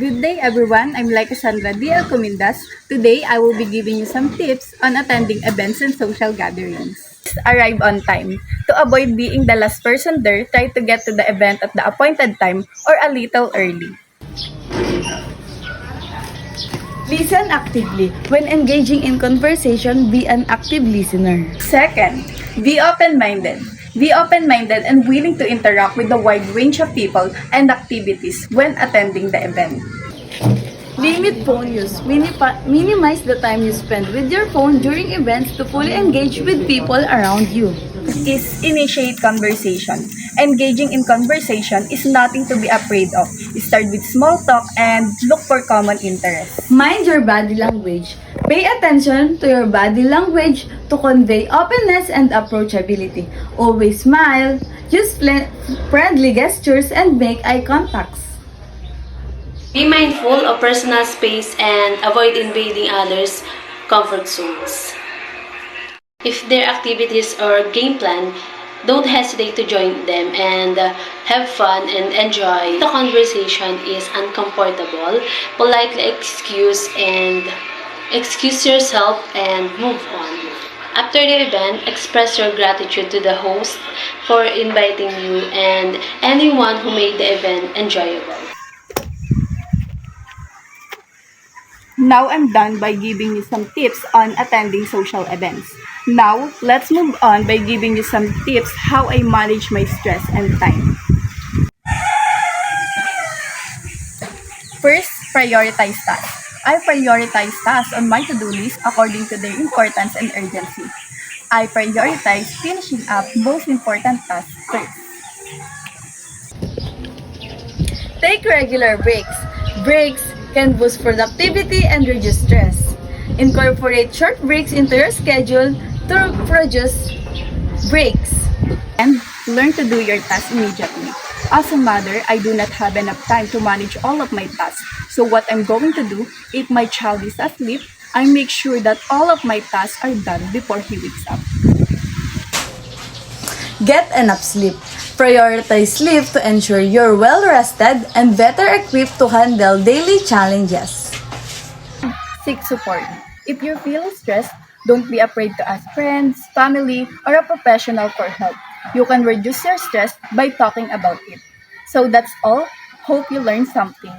Good day everyone, I'm like Cassandra D. Alcomindas. Today, I will be giving you some tips on attending events and social gatherings. Arrive on time. To avoid being the last person there, try to get to the event at the appointed time or a little early. Listen actively. When engaging in conversation, be an active listener. Second, be open-minded. Be open-minded and willing to interact with a wide range of people and activities when attending the event. Limit phone use. Minimize the time you spend with your phone during events to fully engage with people around you. Is initiate conversation. Engaging in conversation is nothing to be afraid of. Start with small talk and look for common interests. Mind your body language. Pay attention to your body language to convey openness and approachability. Always smile, use friendly gestures, and make eye contacts. Be mindful of personal space and avoid invading others' comfort zones. If their activities or game plan, don't hesitate to join them and have fun and enjoy. The conversation is uncomfortable, politely excuse yourself and move on. After the event, express your gratitude to the host for inviting you and anyone who made the event enjoyable. Now I'm done by giving you some tips on attending social events. Now, let's move on by giving you some tips how I manage my stress and time. First, prioritize tasks. I prioritize tasks on my to-do list according to their importance and urgency. I prioritize finishing up most important tasks first. Take regular breaks. Breaks can boost productivity and reduce stress. Incorporate short breaks into your schedule to produce breaks. And learn to do your tasks immediately. As a mother, I do not have enough time to manage all of my tasks. So what I'm going to do, if my child is asleep, I make sure that all of my tasks are done before he wakes up. Get enough sleep. Prioritize sleep to ensure you're well rested and better equipped to handle daily challenges. Seek support. If you're feeling stressed, don't be afraid to ask friends, family, or a professional for help. You can reduce your stress by talking about it. So that's all. Hope you learned something.